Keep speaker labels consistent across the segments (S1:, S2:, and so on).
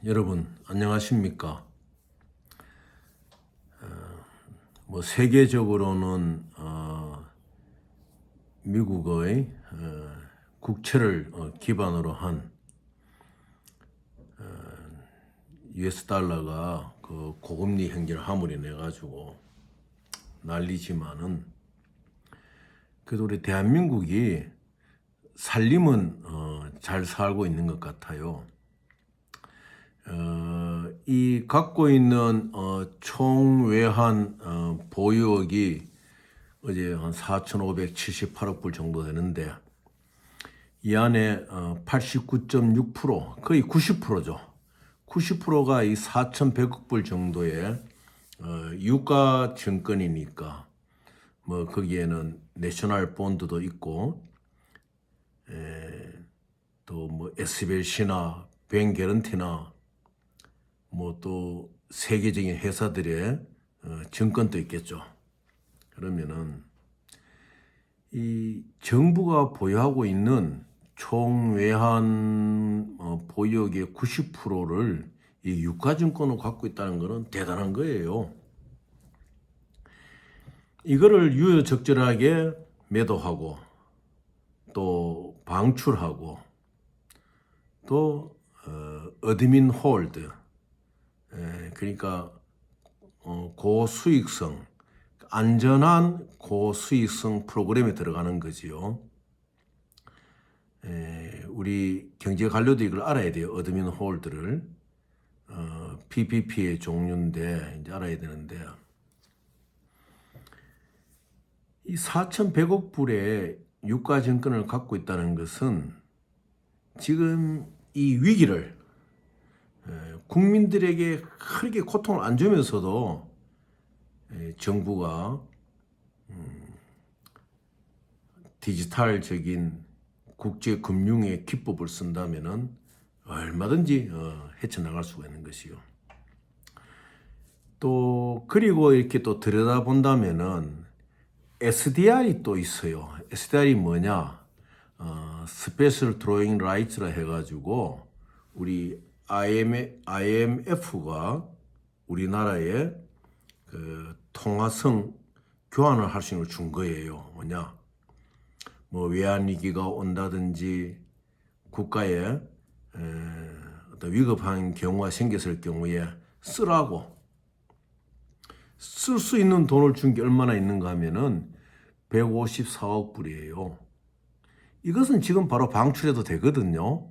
S1: 여러분 안녕하십니까? 세계적으로는 미국의 국채를 기반으로 한 US 달러가 그 고금리 행진을 화물이 내가지고 난리지만은 그래도 우리 대한민국이 살림은 잘 살고 있는 것 같아요. 이 갖고 있는 총 외환 보유액이 어제 한 4,578억 불 정도 되는데 이 안에 89.6% 거의 90%죠. 90%가 이 4,100억 불 정도의 유가 증권이니까 뭐 거기에는 내셔널 본드도 있고 또 뭐 SBLC나 뱅게런티나 뭐 또 세계적인 회사들의 증권도 있겠죠. 그러면은 이 정부가 보유하고 있는 총 외환 보유액의 90%를 이 유가증권으로 갖고 있다는 것은 대단한 거예요. 이거를 유효적절하게 매도하고 또 방출하고 또 어드민 홀드, 그러니까 고수익성, 안전한 고수익성 프로그램에 들어가는 거지요. 우리 경제 관료도 이걸 알아야 돼요. 어드민 홀드를 PPP의 종류인데 이제 알아야 되는데 이 4,100억 불의 유가증권을 갖고 있다는 것은 지금 이 위기를 국민들에게 크게 고통을 안 주면서도 정부가 디지털적인 국제 금융의 기법을 쓴다면은 얼마든지 헤쳐나갈 수가 있는 것이요. 또 그리고 이렇게 또 들여다본다면은 SDR이 또 있어요. SDR이 뭐냐? 스페셜 드로잉 라이츠라 해가지고 우리 IMF가 우리나라에 그 통화성 교환을 할 수 있는 걸 준 거예요. 뭐냐? 뭐 외환위기가 온다든지 국가에 어떤 위급한 경우가 생겼을 경우에 쓰라고 쓸 수 있는 돈을 준 게 얼마나 있는가 하면은 154억 불이에요. 이것은 지금 바로 방출해도 되거든요.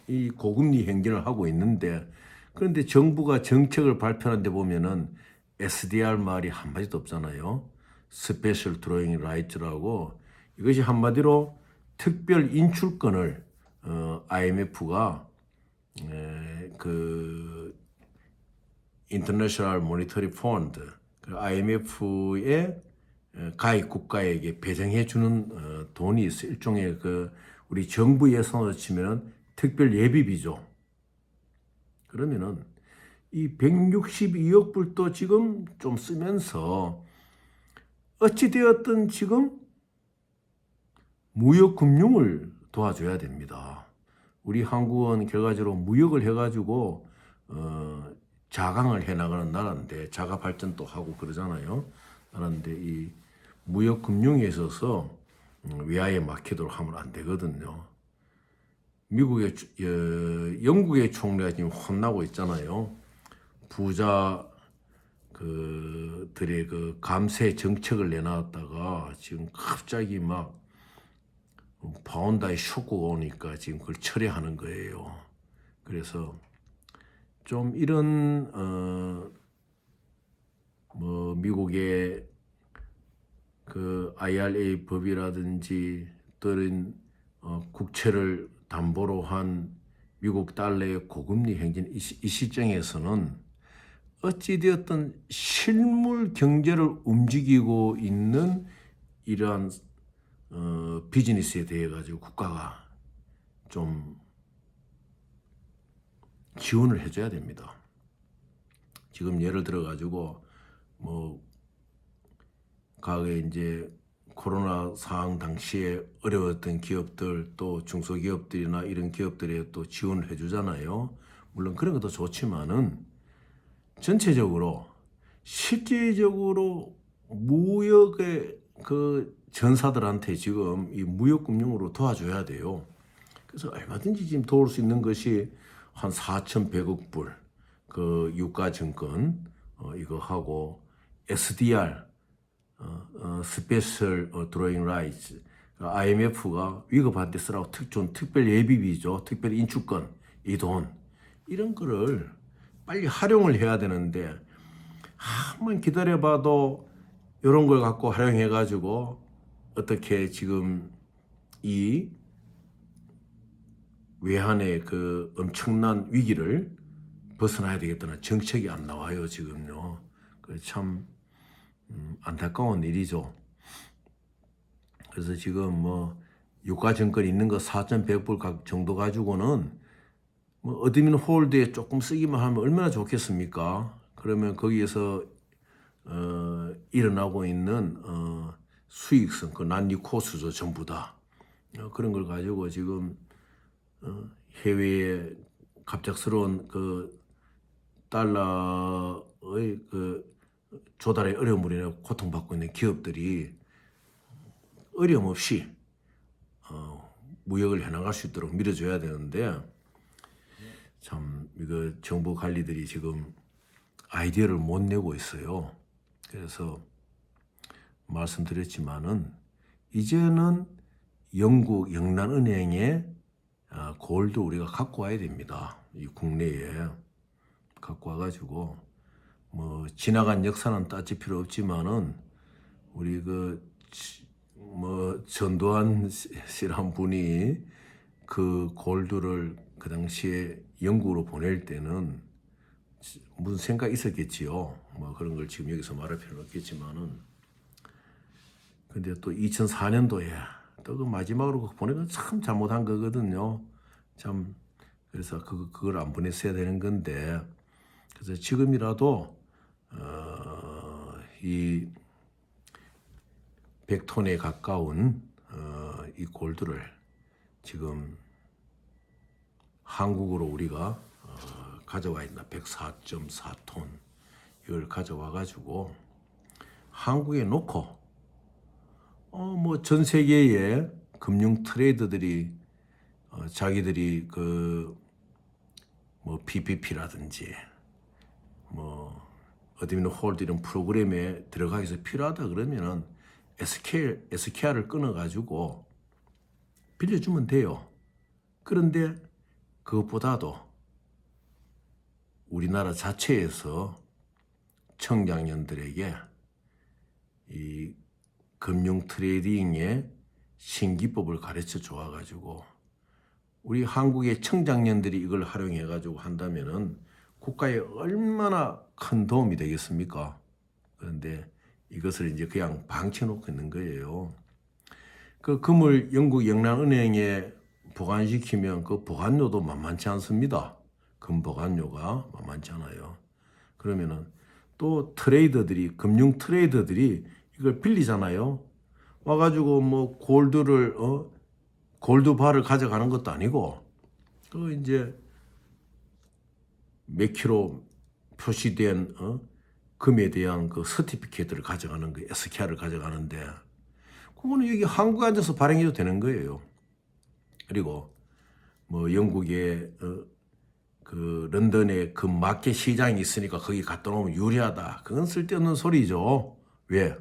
S1: 이 고금리 행진을 하고 있는데 그런데 정부가 정책을 발표하는 데 보면은 SDR 말이 한마디도 없잖아요. 스페셜 드로잉 라이츠라고 이것이 한마디로 특별 인출권을 IMF가 그 인터내셔널 모니터리 펀드 IMF의 가입 국가에게 배정해 주는 돈이 있어요. 일종의 그 우리 정부 예산으로 치면은 특별 예비비죠. 그러면은 이 162억 불도 지금 좀 쓰면서 어찌 되었든 지금 무역 금융을 도와줘야 됩니다. 우리 한국은 결과적으로 무역을 해가지고 자강을 해나가는 나라인데 자가 발전도 하고 그러잖아요. 나라인데 이 무역 금융에 있어서 외화에 막히도록 하면 안 되거든요. 미국의 영국의 총리가 지금 혼나고 있잖아요. 부자 그들의 그 감세 정책을 내놨다가 지금 갑자기 막 파운드의 쇼크가 오니까 지금 그걸 철회하는 거예요. 그래서 좀 이런 뭐 미국의 그 IRA 법이라든지 또는 국채를 담보로 한 미국 달러의 고금리 행진 이 시점에서는 어찌되었든 실물 경제를 움직이고 있는 이러한 비즈니스에 대해 가지고 국가가 좀 지원을 해줘야 됩니다. 지금 예를 들어 가지고 뭐 과거에 이제 코로나 상황 당시에 어려웠던 기업들 또 중소기업들이나 이런 기업들에 또 지원을 해주잖아요. 물론 그런 것도 좋지만은 전체적으로 실질적으로 무역의 그 전사들한테 지금 이 무역금융으로 도와줘야 돼요. 그래서 얼마든지 지금 도울 수 있는 것이 한 4,100억 불, 그 유가증권 이거 하고 SDR, 스페셜 드로잉 라이츠, IMF가 위급할 때 쓰라고 준 특별 예비비죠, 특별 인출권, 이 돈 이런 거를 빨리 활용을 해야 되는데 한번 기다려봐도 이런 걸 갖고 활용해가지고 어떻게 지금 이 외환의 그 엄청난 위기를 벗어나야 되겠다는 정책이 안 나와요 지금요. 참 안타까운 일이죠. 그래서 지금 뭐 유가증권 있는 거 4,100불 정도 가지고는 뭐 어드민 홀드에 조금 쓰기만 하면 얼마나 좋겠습니까? 그러면 거기에서 일어나고 있는 수익성, 그 난리 코스죠 전부 다. 그런 걸 가지고 지금 해외에 갑작스러운 그 달러의 그 조달의 어려움으로 인해 고통받고 있는 기업들이 어려움 없이 무역을 해나갈 수 있도록 밀어줘야 되는데 참 이거 정부 관리들이 지금 아이디어를 못 내고 있어요. 그래서 말씀드렸지만은 이제는 영국 영란은행에 골드 우리가 갖고 와야 됩니다. 이 국내에 갖고 와가지고 뭐 지나간 역사는 따질 필요 없지만은 우리 그 뭐 전두환 씨란 분이 그 골드를 그 당시에 영국으로 보낼 때는 무슨 생각 있었겠지요. 뭐 그런 걸 지금 여기서 말할 필요는 없겠지만은 근데 또 2004년도에 또 그 마지막으로 보낸 건 참 잘못한 거거든요. 참 그래서 그걸 안 보냈어야 되는 건데 그래서 지금이라도 이 100톤에 가까운 이 골드를 지금 한국으로 우리가 가져와 있나 104.4톤 이걸 가져와 가지고 한국에 놓고 뭐 전 세계의 금융 트레이더들이 자기들이 그 뭐 PPP라든지 뭐 어드민 홀드 이런 프로그램에 들어가기 위해서 필요하다 그러면은 SKR을 끊어가지고 빌려주면 돼요. 그런데 그것보다도 우리나라 자체에서 청장년들에게 이 금융 트레이딩의 신기법을 가르쳐 줘가지고 우리 한국의 청장년들이 이걸 활용해가지고 한다면은 국가에 얼마나 큰 도움이 되겠습니까? 그런데 이것을 이제 그냥 방치해놓고 있는 거예요. 그 금을 영국 영란은행에 보관시키면 그 보관료도 만만치 않습니다. 금 보관료가 만만치 않아요. 그러면은 또 트레이더들이 금융 트레이더들이 이걸 빌리잖아요. 와가지고 뭐 골드바를 가져가는 것도 아니고 그 이제 몇 킬로 표시된 금에 대한 그 서티피케이트를 가져가는 거 SKR을 가져가는데 그거는 여기 한국에 앉아서 발행해도 되는 거예요. 그리고 뭐 영국에 그 런던에 그 마켓 시장이 있으니까 거기 갖다 놓으면 유리하다. 그건 쓸데없는 소리죠. 왜?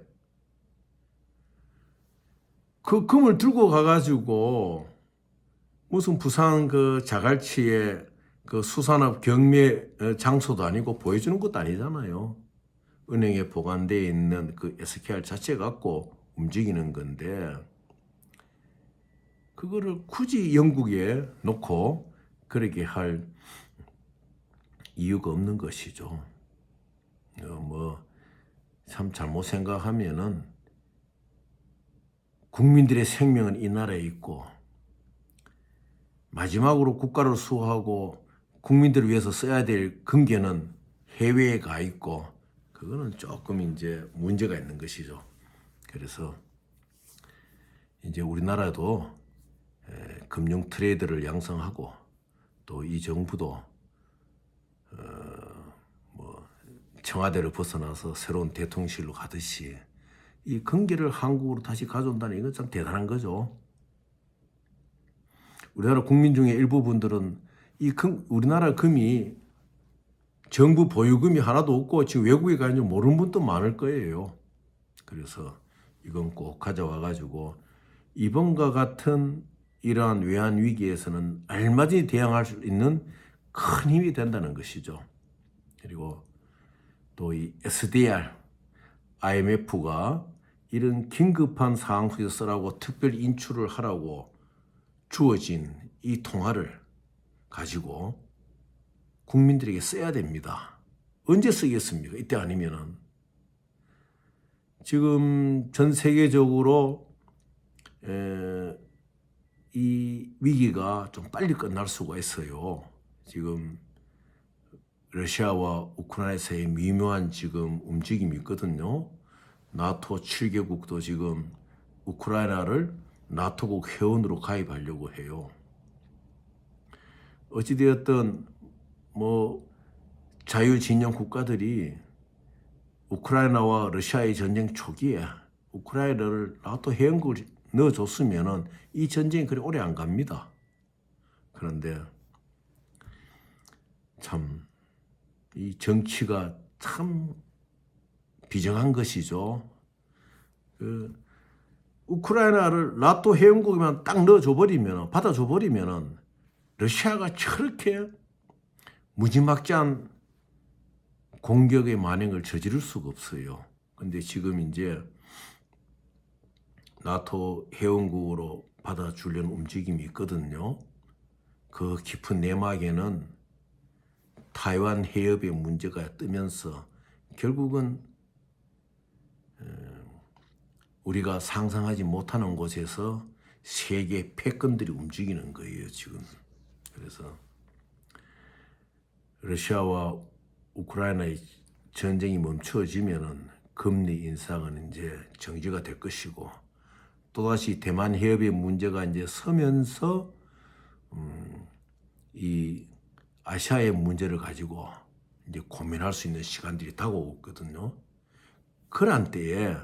S1: 그 금을 들고 가가지고 무슨 부산 그 자갈치의 그 수산업 경매 장소도 아니고 보여주는 것도 아니잖아요. 은행에 보관되어 있는 그 SKR 자체 갖고 움직이는 건데 그거를 굳이 영국에 놓고 그렇게 할 이유가 없는 것이죠. 뭐 참 잘못 생각하면은 국민들의 생명은 이 나라에 있고 마지막으로 국가를 수호하고 국민들을 위해서 써야 될 금괴는 해외에 가 있고 그거는 조금 이제 문제가 있는 것이죠. 그래서 이제 우리나라도 금융 트레이더를 양성하고 또 이 정부도 청와대를 벗어나서 새로운 대통령실로 가듯이 이 금기를 한국으로 다시 가져온다는 이건 참 대단한 거죠. 우리나라 국민 중에 일부분들은 우리나라 금이 정부 보유금이 하나도 없고 지금 외국에 가 있는 모르는 분도 많을 거예요. 그래서 이건 꼭 가져와 가지고 이번과 같은 이러한 외환 위기에서는 얼마든지 대응할 수 있는 큰 힘이 된다는 것이죠. 그리고 또 이 SDR, IMF가 이런 긴급한 상황 속에서 쓰라고 특별 인출을 하라고 주어진 이 통화를 가지고 국민들에게 써야 됩니다. 언제 쓰겠습니까? 이때 아니면은. 지금 전 세계적으로 이 위기가 좀 빨리 끝날 수가 있어요. 지금 러시아와 우크라이나 사이에 미묘한 지금 움직임이 있거든요. 나토 7개국도 지금 우크라이나를 나토국 회원으로 가입하려고 해요. 어찌되었든 뭐 자유진영 국가들이 우크라이나와 러시아의 전쟁 초기에 우크라이나를 나토 회원국을 넣어줬으면은 이 전쟁이 그리 오래 안 갑니다. 그런데 참 이 정치가 참 비정한 것이죠. 우크라이나를 나토 회원국에만 딱 넣어줘버리면, 받아줘버리면 러시아가 저렇게 무지막지한 공격의 만행을 저지를 수가 없어요. 근데 지금 이제 나토 회원국으로 받아주려는 움직임이 있거든요. 그 깊은 내막에는 타이완 해협의 문제가 뜨면서 결국은 우리가 상상하지 못하는 곳에서 세계 패권들이 움직이는 거예요, 지금. 그래서 러시아와 우크라이나의 전쟁이 멈춰지면은 금리 인상은 이제 정지가 될 것이고 또다시 대만 해협의 문제가 이제 서면서 이 아시아의 문제를 가지고 이제 고민할 수 있는 시간들이 다가오거든요. 그런 때에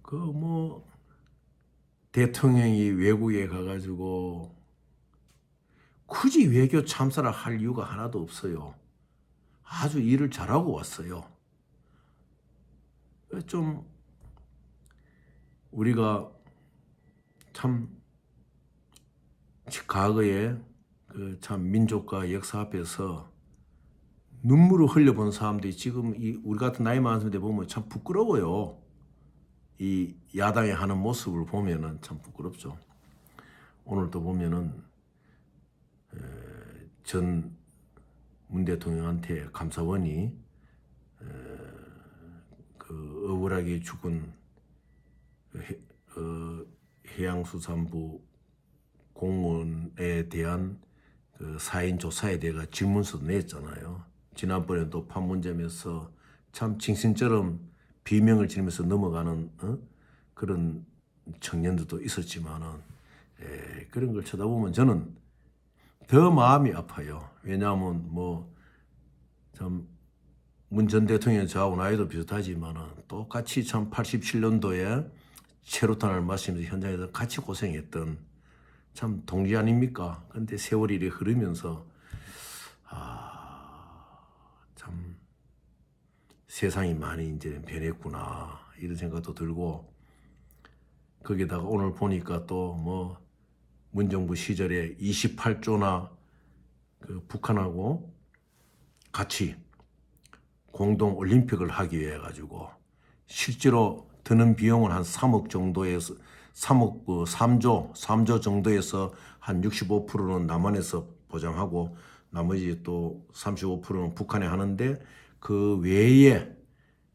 S1: 그 뭐 대통령이 외국에 가가지고 굳이 외교 참사를 할 이유가 하나도 없어요. 아주 일을 잘하고 왔어요. 좀 우리가 참 과거에 그 참 민족과 역사 앞에서 눈물을 흘려본 사람들이 지금 우리 같은 나이 많은 사람들 보면 참 부끄러워요. 이 야당이 하는 모습을 보면은 참 부끄럽죠. 오늘도 보면은 전 문 대통령한테 감사원이 그 억울하게 죽은 해양수산부 공무원에 대한 그 사인 조사에 대해 질문서도 냈잖아요. 지난번에도 판문점에서 참 징신처럼 비명을 지르면서 넘어가는 그런 청년들도 있었지만은 그런 걸 쳐다보면 저는 더 마음이 아파요. 왜냐하면 뭐 참 문 전 대통령 저하고 나이도 비슷하지만은 똑같이 참 87년도에 체류탄을 마시면서 현장에서 같이 고생했던 참 동지 아닙니까? 근데 세월이 이렇게 흐르면서 참 세상이 많이 이제 변했구나 이런 생각도 들고 거기다가 오늘 보니까 또 뭐 문정부 시절에 28조나 그 북한하고 같이 공동 올림픽을 하기 위해 가지고 실제로 드는 비용은 한 3억 정도에서 3조 정도에서 한 65%는 남한에서 보장하고 나머지 또 35%는 북한에 하는데 그 외에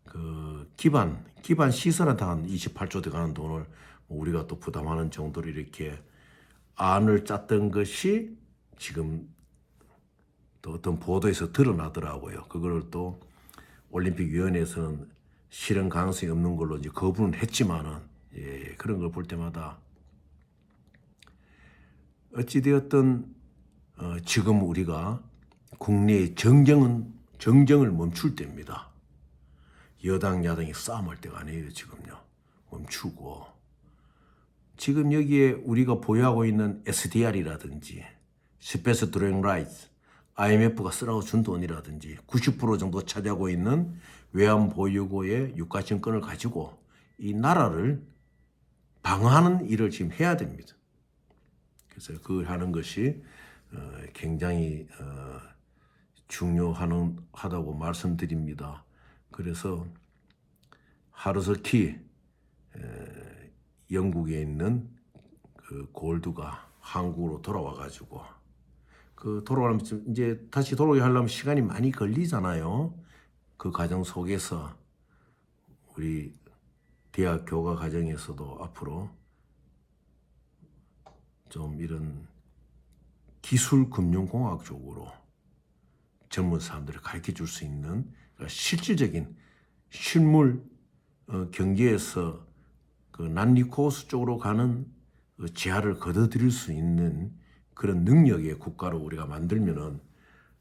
S1: 그 기반 시설한테 한 28조 들어가는 돈을 우리가 또 부담하는 정도로 이렇게 안을 짰던 것이 지금 또 어떤 보도에서 드러나더라고요. 그걸 또 올림픽위원회에서는 실현 가능성이 없는 걸로 이제 거부는 했지만은 그런 걸 볼 때마다 어찌되었든 지금 우리가 국내의 정정을 멈출 때입니다. 여당 야당이 싸움할 때가 아니에요. 지금요. 멈추고 지금 여기에 우리가 보유하고 있는 SDR이라든지 스페이스 드로잉 라이츠, IMF가 쓰라고 준 돈이라든지 90% 정도 차지하고 있는 외환 보유고의 유가증권을 가지고 이 나라를 방어하는 일을 지금 해야 됩니다. 그래서 그걸 하는 것이 굉장히 중요하다고 말씀드립니다. 그래서 하루스키 영국에 있는 그 골드가 한국으로 돌아와 가지고 돌아오려면 이제 다시 돌아오게 하려면 시간이 많이 걸리잖아요. 그 과정 속에서 우리 대학 교과 과정에서도 앞으로 좀 이런 기술금융공학 쪽으로 젊은 사람들을 가르쳐 줄 수 있는 실질적인 실물 경제에서 그 난리코스 쪽으로 가는 지하를 걷어들일 수 있는 그런 능력의 국가로 우리가 만들면은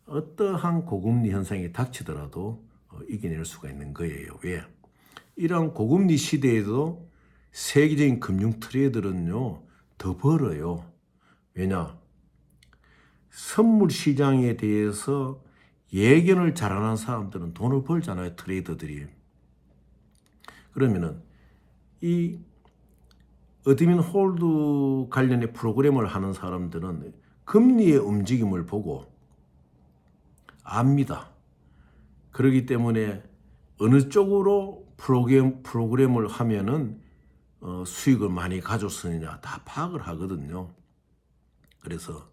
S1: 어떠한 고금리 현상이 닥치더라도 이겨낼 수가 있는 거예요. 왜? 이런 고금리 시대에도 세계적인 금융 트레이더는요 더 벌어요. 왜냐? 선물 시장에 대해서 예견을 잘하는 사람들은 돈을 벌잖아요. 트레이더들이. 그러면은 이 어드민 홀드 관련의 프로그램을 하는 사람들은 금리의 움직임을 보고 압니다. 그렇기 때문에 어느 쪽으로 프로그램을 하면은 수익을 많이 가져쓰느냐 다 파악을 하거든요. 그래서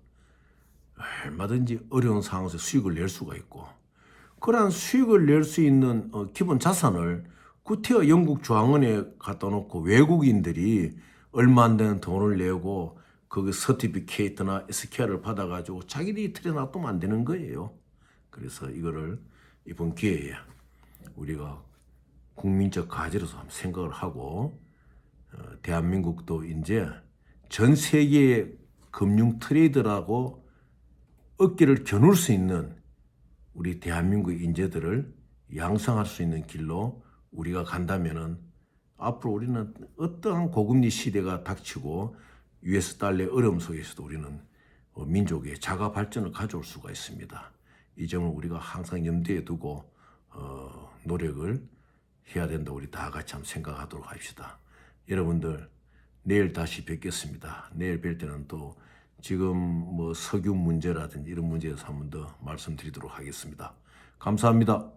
S1: 얼마든지 어려운 상황에서 수익을 낼 수가 있고 그러한 수익을 낼 수 있는 기본 자산을 구태여 영국 중앙은행에 갖다 놓고 외국인들이 얼마 안 되는 돈을 내고 그 서티피케이트나 SQR을 받아가지고 자기들이 틀에 놔두면 안 되는 거예요. 그래서 이거를 이번 기회에 우리가 국민적 과제로서 한번 생각을 하고 대한민국도 이제 전 세계의 금융 트레이더라고 어깨를 겨눌 수 있는 우리 대한민국 인재들을 양성할 수 있는 길로 우리가 간다면은 앞으로 우리는 어떠한 고금리 시대가 닥치고 US 달러의 어려움 속에서도 우리는 민족의 자가 발전을 가져올 수가 있습니다. 이 점을 우리가 항상 염두에 두고 노력을 해야 된다. 우리 다 같이 한번 생각하도록 합시다. 여러분들 내일 다시 뵙겠습니다. 내일 뵐 때는 또 지금 뭐 석유 문제라든지 이런 문제에서 한 번 더 말씀드리도록 하겠습니다. 감사합니다.